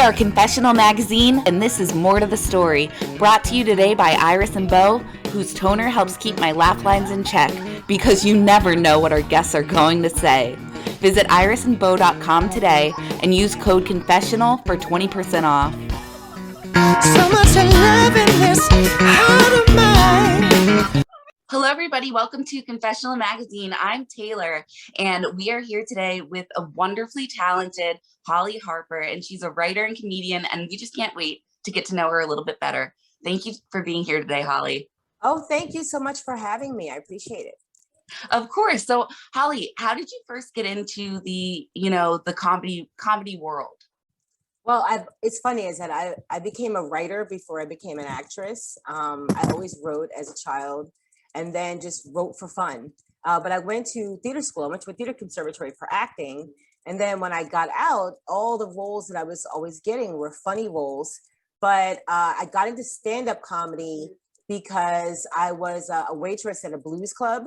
are Confessional Magazine, and this is More to the Story, brought to you today by Iris and Bo, whose toner helps keep my laugh lines in check, because you never know what our guests are going to say. Visit irisandbo.com today and use code CONFESSIONAL for 20% off. So much love in this heart of mine. Hello, everybody. Welcome to Confessional Magazine. I'm Taylor, and we are here today with a wonderfully talented Hollie Harper, and she's a writer and comedian, and we just can't wait to get to know her a little bit better. Thank you for being here today, Hollie. Oh, thank you so much for having me. I appreciate it. Of course. So, Hollie, how did you first get into the comedy world? Well, it's funny is that I became a writer before I became an actress. I always wrote as a child and then just wrote for fun. But I went to theater school. I went to a theater conservatory for acting. And then when I got out, all the roles that I was always getting were funny roles. But I got into stand-up comedy because I was a waitress at a blues club,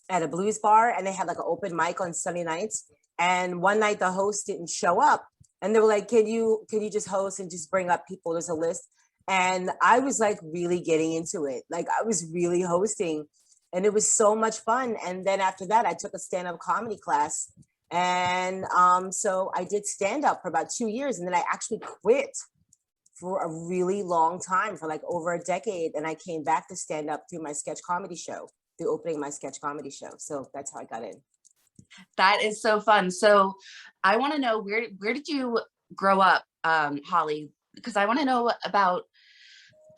at a blues bar, and they had like an open mic on Sunday nights. And one night the host didn't show up. And they were like, can you just host and just bring up people? There's a list. And I was like really getting into it. Like I was really hosting and it was so much fun. And then after that, I took a stand-up comedy class. And so I did stand-up for about 2 years. And then I actually quit for a really long time, for like over a decade. And I came back to stand-up through my sketch comedy show, through opening my sketch comedy show. So that's how I got in. That is so fun. So I want to know, where did you grow up, Hollie? Because I want to know about,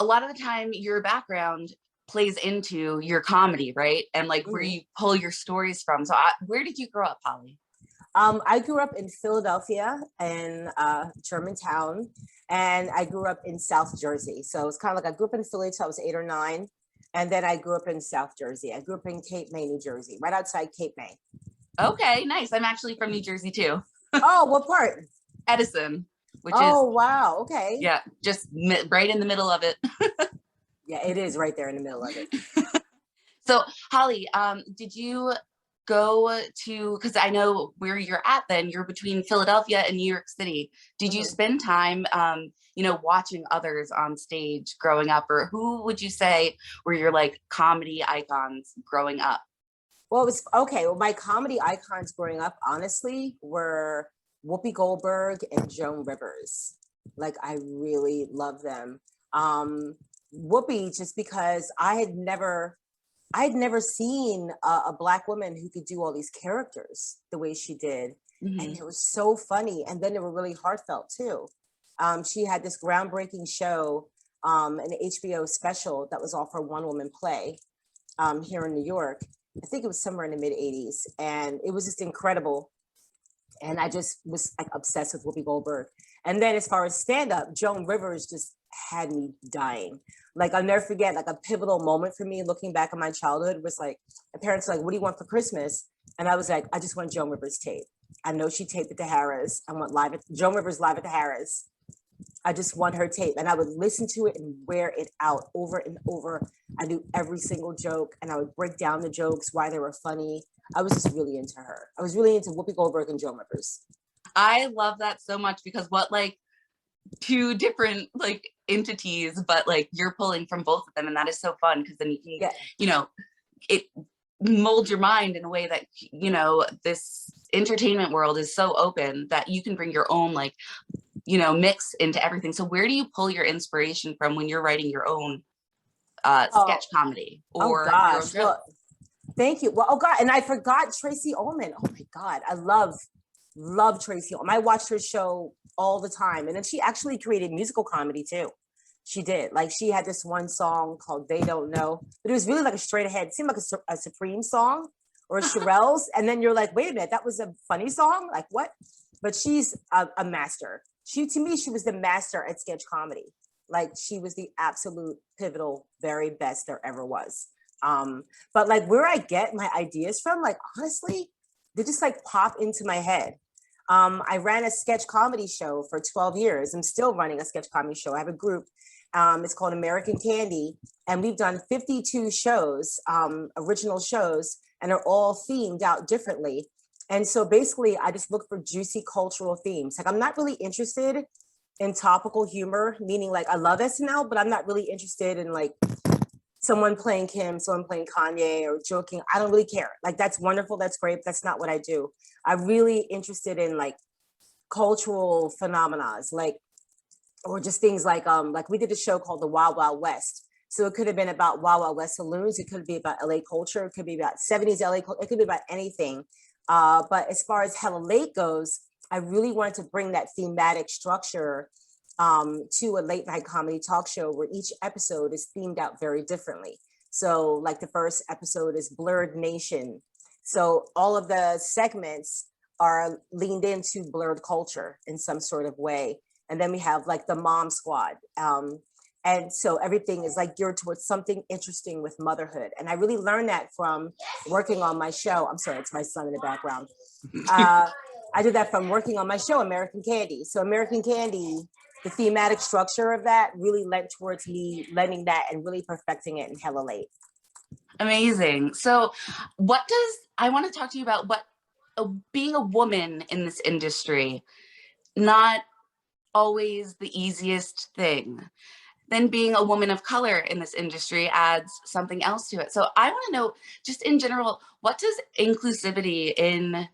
a lot of the time your background plays into your comedy, right? And like where you pull your stories from. So where did you grow up, Hollie? I grew up in Philadelphia and Germantown, and I grew up in South Jersey. So it's kind of like I grew up in Philly till I was 8 or 9. And then I grew up in South Jersey. I grew up in Cape May, New Jersey, right outside Cape May. Okay, nice. I'm actually from New Jersey too. Oh, what part? Edison, which is... Oh, wow. Okay. Yeah, just right in the middle of it. Yeah, it is right there in the middle of it. So, Hollie, did you go to, because I know where you're at then, you're between Philadelphia and New York City. Did you spend time, watching others on stage growing up? Or who would you say were your like comedy icons growing up? Well, it was okay. Well, my comedy icons growing up, honestly, were Whoopi Goldberg and Joan Rivers. Like, I really love them. Whoopi, just because I had never seen a Black woman who could do all these characters the way she did. Mm-hmm. And it was so funny. And then they were really heartfelt too. She had this groundbreaking show, an HBO special that was all for one woman play here in New York. I think it was somewhere in the mid 80s, and it was just incredible. And I just was like obsessed with Whoopi Goldberg. And then as far as stand-up, Joan Rivers just had me dying. Like I'll never forget, like a pivotal moment for me looking back on my childhood was like, my parents were like, what do you want for Christmas? And I was like, I just want Joan Rivers tape. I know she taped at the Harrah's. I want Joan Rivers live at the Harrah's. I just want her tape, and I would listen to it and wear it out over and over. I knew every single joke, and I would break down the jokes, why they were funny. I was just really into her. I was really into Whoopi Goldberg and Joan Rivers. I love that so much, because what like two different like entities, but like you're pulling from both of them, and that is so fun, because then you can, it molds your mind in a way that, this entertainment world is so open that you can bring your own like mix into everything. So where do you pull your inspiration from when you're writing your own sketch comedy or your own show? Well, thank you. Well, oh God, and I forgot Tracy Ullman. Oh my God, I love Tracy Ullman. I watched her show all the time, and then she actually created musical comedy too. She did. Like she had this one song called "They Don't Know," but it was really like a straight ahead. It seemed like a Supreme song or a Shirelles, and then you're like, wait a minute, that was a funny song. Like what? But she's a master. To me, she was the master at sketch comedy. Like she was the absolute pivotal, very best there ever was. But like where I get my ideas from, like honestly, they just like pop into my head. I ran a sketch comedy show for 12 years. I'm still running a sketch comedy show. I have a group. It's called American Candy. And we've done 52 shows, original shows, and they're all themed out differently. And so basically, I just look for juicy cultural themes. Like I'm not really interested in topical humor, meaning like I love SNL, but I'm not really interested in like someone playing Kim, someone playing Kanye or joking. I don't really care. Like that's wonderful, that's great. That's not what I do. I'm really interested in like cultural phenomena, like or just things like we did a show called The Wild Wild West. So it could have been about Wild Wild West saloons. It could be about LA culture. It could be about 70s LA culture. It could be about anything. But as far as Hella Late goes, I really wanted to bring that thematic structure to a late night comedy talk show where each episode is themed out very differently. So like the first episode is Blurred Nation. So all of the segments are leaned into blurred culture in some sort of way. And then we have like the Mom Squad. And so everything is like geared towards something interesting with motherhood. And I really learned that from working on my show. I'm sorry, it's my son in the background. I did that from working on my show, American Candy. So American Candy, the thematic structure of that really led towards me learning that and really perfecting it in Hella Late. Amazing. So I want to talk to you about being a woman in this industry, not always the easiest thing. Then being a woman of color in this industry adds something else to it. So I want to know, just in general, what does inclusivity in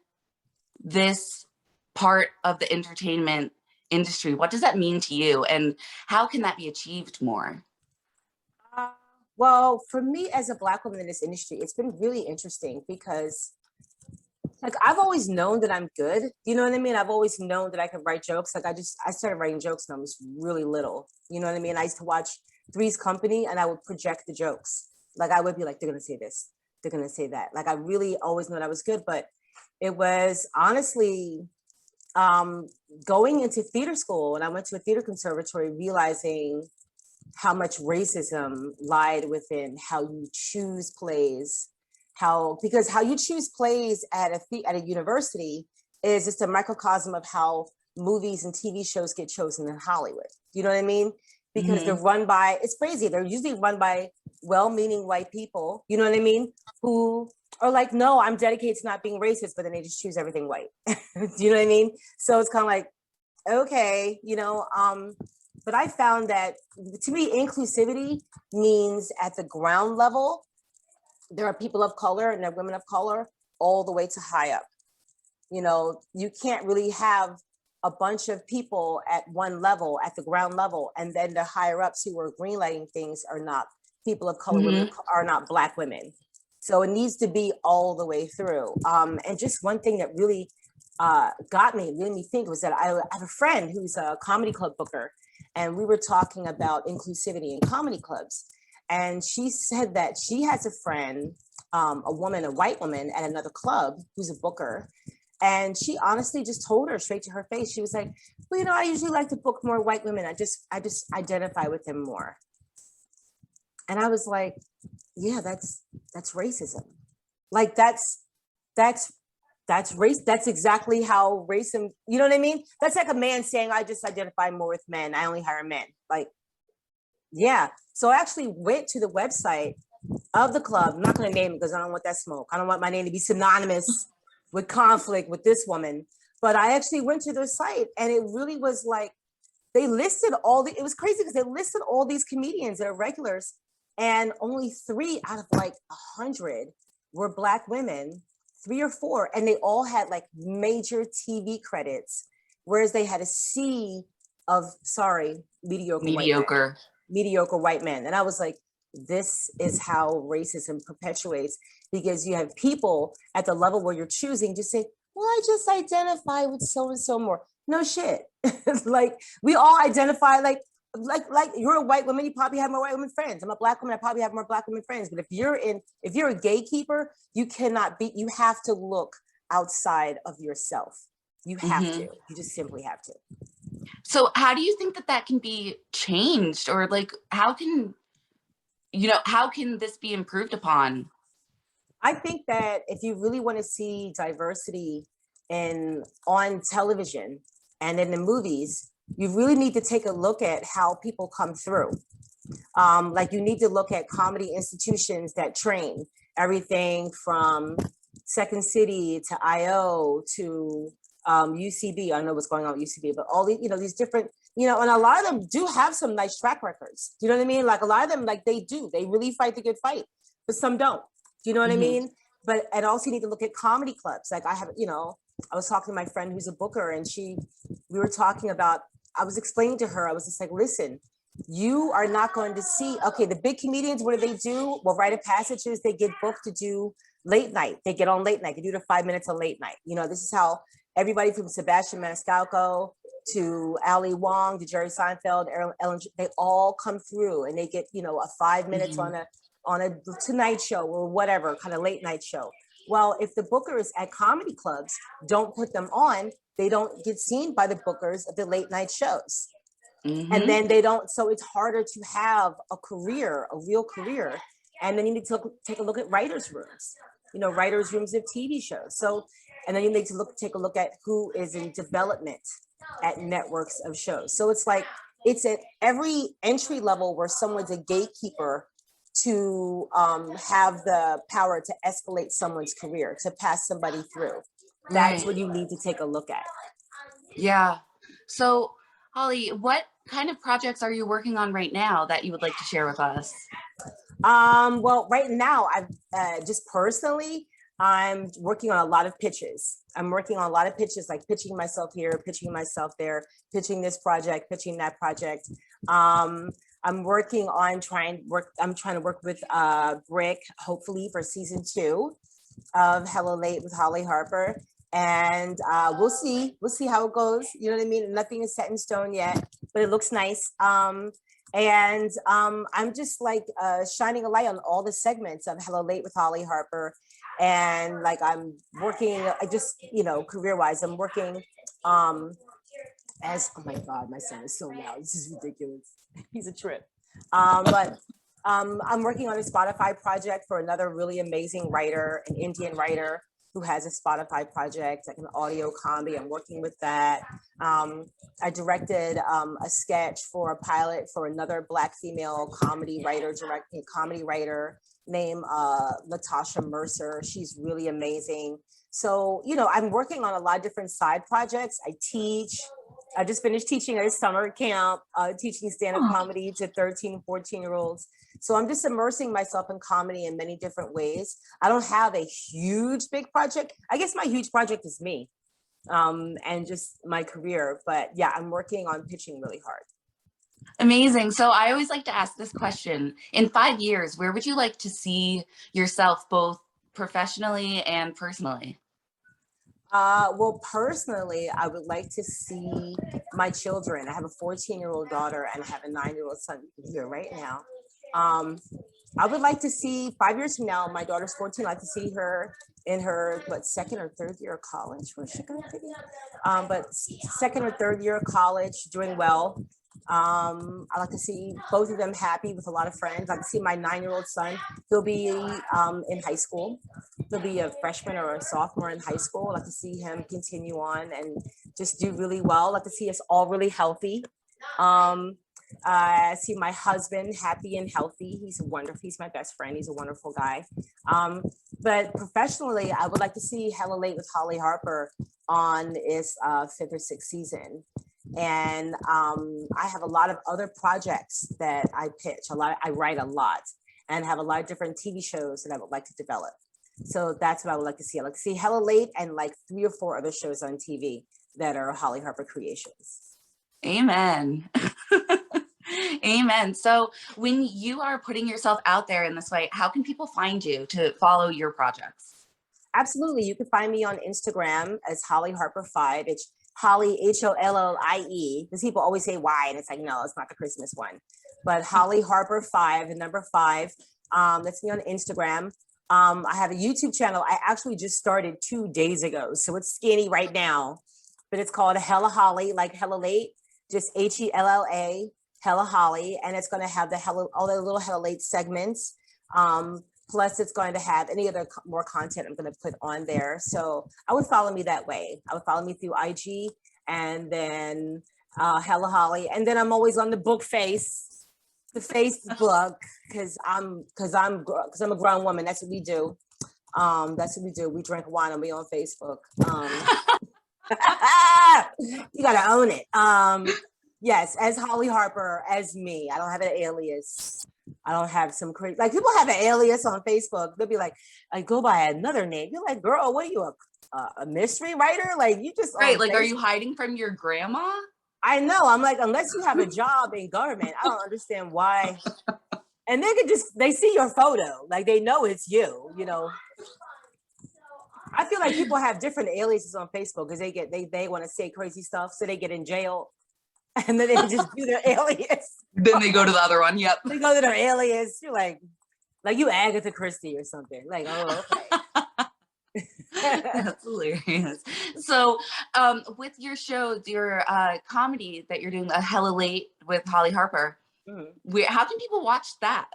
this part of the entertainment industry, what does that mean to you? And how can that be achieved more? Well, for me as a Black woman in this industry, it's been really interesting because like I've always known that I'm good. You know what I mean? I've always known that I could write jokes. Like I started writing jokes when I was really little. You know what I mean? I used to watch Three's Company and I would project the jokes. Like I would be like, they're gonna say this, they're gonna say that. Like I really always knew I was good, but it was honestly going into theater school, and I went to a theater conservatory realizing how much racism lied within how you choose plays, because how you choose plays at a university is just a microcosm of how movies and TV shows get chosen in Hollywood. You know what I mean? Because they're run by, it's crazy, they're usually run by well-meaning white people, you know what I mean, who are like, no, I'm dedicated to not being racist, but then they just choose everything white. Do you know what I mean? So it's kind of like, okay, but I found that to me, inclusivity means at the ground level, there are people of color and there are women of color all the way to high up. You know, you can't really have a bunch of people at one level, at the ground level, and then the higher ups who are greenlighting things are not people of color, women are not Black women. So it needs to be all the way through. And just one thing that really got me, made me think was that I have a friend who's a comedy club booker, and we were talking about inclusivity in comedy clubs. And she said that she has a friend, a white woman at another club who's a booker. And she honestly just told her straight to her face. She was like, well, I usually like to book more white women. I just identify with them more. And I was like, yeah, that's racism. Like that's race. That's exactly how racism, you know what I mean? That's like a man saying, I just identify more with men. I only hire men. Like, yeah. So I actually went to the website of the club. I'm not going to name it because I don't want that smoke. I don't want my name to be synonymous with conflict with this woman. But I actually went to their site, and it really was like, they listed it was crazy because they listed all these comedians that are regulars, and only 3 out of like 100 were Black women, 3 or 4, and they all had like major TV credits, whereas they had a sea of, mediocre white men. And I was like, this is how racism perpetuates, because you have people at the level where you're choosing just say, well, I just identify with so and so more. No shit. Like we all identify like you're a white woman, you probably have more white women friends. I'm a Black woman, I probably have more Black women friends. But if you're a gatekeeper, you have to look outside of yourself. You have to. You just simply have to. So how do you think that can be changed, or like how can this be improved upon? I think that if you really want to see diversity on television and in the movies, you really need to take a look at how people come through. Like you need to look at comedy institutions that train everything from Second City to IO to UCB. I don't know what's going on with UCB, but all these different you know, and a lot of them do have some nice track records. Do you know what I mean? Like a lot of them, like they really fight the good fight, but some don't. Do you know what I mean? But, and also you need to look at comedy clubs. Like I have, you know, I was talking to my friend who's a booker, and we were talking about, I was explaining to her, I was just like, listen, you are not going to see, okay, the big comedians, what do they do? Well, rite of passage is they get booked to do late night. They get on late night. They do the 5 minutes of late night. You know, this is how everybody from Sebastian Maniscalco to Ali Wong to Jerry Seinfeld, Ellen, they all come through and they get, you know, a 5 minutes on a Tonight Show or whatever kind of late night show. Well, if the bookers at comedy clubs don't put them on, they don't get seen by the bookers of the late night shows. And then they don't, so it's harder to have a career, a real career. And then you need to take a look at writers' rooms, you know, writers' rooms of TV shows. So, and then you need to take a look at who is in development at networks of shows. So it's like, it's at every entry level where someone's a gatekeeper to have the power to escalate someone's career, to pass somebody through. That's what you need to take a look at. Yeah. So, Hollie, what kind of projects are you working on right now that you would like to share with us? Well, right now, I've just personally, I'm working on a lot of pitches. I'm working on a lot of pitches, like pitching myself here, pitching myself there, pitching this project, pitching that project. I'm working on trying to work with BRIC, hopefully for season 2 of Hella Late with Hollie Harper. And we'll see how it goes. You know what I mean? Nothing is set in stone yet, but it looks nice. I'm just like shining a light on all the segments of Hella Late with Hollie Harper. And like I'm working, I just, you know, career-wise, I'm working as, oh my God, my son is so loud. This is ridiculous. He's a trip. But I'm working on a Spotify project for another really amazing writer, an Indian writer who has a Spotify project, like an audio comedy. I'm working with that. I directed a sketch for a pilot for another Black female comedy writer named Latasha Mercer. She's really amazing. So, you know, I'm working on a lot of different side projects. I teach. I just finished teaching at a summer camp, teaching stand-up comedy to 13, 14-year-olds. So I'm just immersing myself in comedy in many different ways. I don't have a huge, big project. I guess my huge project is me and just my career. But yeah, I'm working on pitching really hard. Amazing. So I always like to ask this question. In 5 years, where would you like to see yourself both professionally and personally? Well, personally, I would like to see my children. I have a 14-year-old daughter and I have a 9-year-old son here right now. I would like to see 5 years from now, my daughter's 14, I'd like to see her in her, second or third year of college? Where's she going to be? But second or third year of college, doing well. I like to see both of them happy with a lot of friends. I like to see my 9-year-old son. He'll be in high school. He'll be a freshman or a sophomore in high school. I like to see him continue on and just do really well. I like to see us all really healthy. I see my husband happy and healthy. He's my best friend. He's a wonderful guy. But professionally, I would like to see Hella Late with Hollie Harper on its 5th or 6th season. And I have a lot of other projects that I pitch. I write a lot and have a lot of different TV shows that I would like to develop. So that's what I would like to see. I like to see Hella Late and like 3 or 4 other shows on TV that are Hollie Harper creations. Amen. Amen. So when you are putting yourself out there in this way, how can people find you to follow your projects? Absolutely. You can find me on Instagram as Hollie Harper 5. It's Hollie, Hollie, because people always say why, and it's like, no, it's not the Christmas one. But Hollie Harper 5, the number 5. That's me on Instagram. I have a YouTube channel. I actually just started 2 days ago, so it's skinny right now. But it's called Hella Hollie, like Hella Late, just HELLA, Hella Hollie, and it's going to have all the little Hella Late segments. Plus, it's going to have any other more content I'm going to put on there. So I would follow me that way. I would follow me through IG and then Hella Hollie. And then I'm always on the the Facebook, because I'm a grown woman. That's what we do. That's what we do. We drink wine and we on Facebook. You got to own it. Yes, as Hollie Harper, as me. I don't have an alias. I don't have some crazy, like people have an alias on Facebook. They'll be like, I go by another name. You're like, girl, what are you, a mystery writer? Like you just Right. on Like, Facebook. are you hiding from your grandma? I know. I'm like, unless you have a job in government, I don't understand why. And they see your photo, like they know it's you, you know. I feel like people have different aliases on Facebook because they want to say crazy stuff, so they get in jail. And then they just do their alias. Then they go to the other one. Yep. They go to their alias. You're like you Agatha Christie or something. Like, oh, okay. That's hilarious. So, with your show, your comedy that you're doing, Hella Late with Hollie Harper, how can people watch that?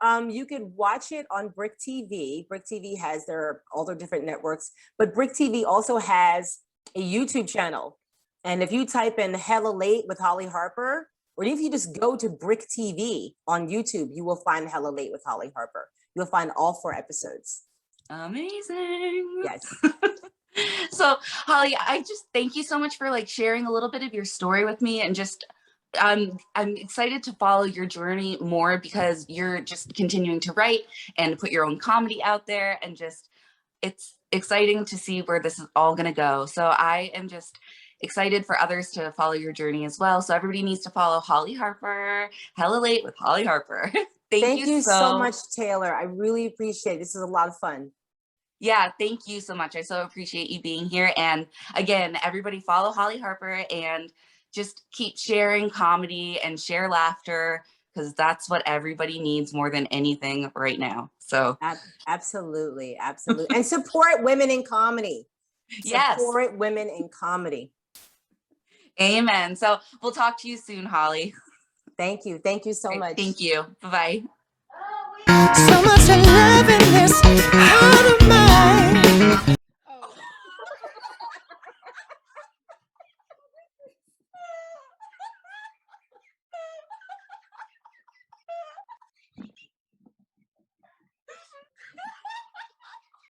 You can watch it on BRIC TV. BRIC TV has all their different networks, but BRIC TV also has a YouTube channel. And if you type in Hella Late with Hollie Harper, or if you just go to BRIC TV on YouTube, you will find Hella Late with Hollie Harper. You'll find all 4 episodes. Amazing. Yes. So, Hollie, I just thank you so much for like sharing a little bit of your story with me, and just I'm excited to follow your journey more because you're just continuing to write and put your own comedy out there, and just it's exciting to see where this is all going to go. So I am just excited for others to follow your journey as well. So everybody needs to follow Hollie Harper, Hella Late with Hollie Harper. Thank you so much, Taylor. I really appreciate it. This is a lot of fun. Yeah, thank you so much. I so appreciate you being here. And again, everybody follow Hollie Harper and just keep sharing comedy and share laughter, because that's what everybody needs more than anything right now. So absolutely. And support women in comedy. Yes. Support women in comedy. Amen. So we'll talk to you soon, Hollie. Thank you. Thank you so much. Thank you. Bye-bye. So much love in this heart of mine.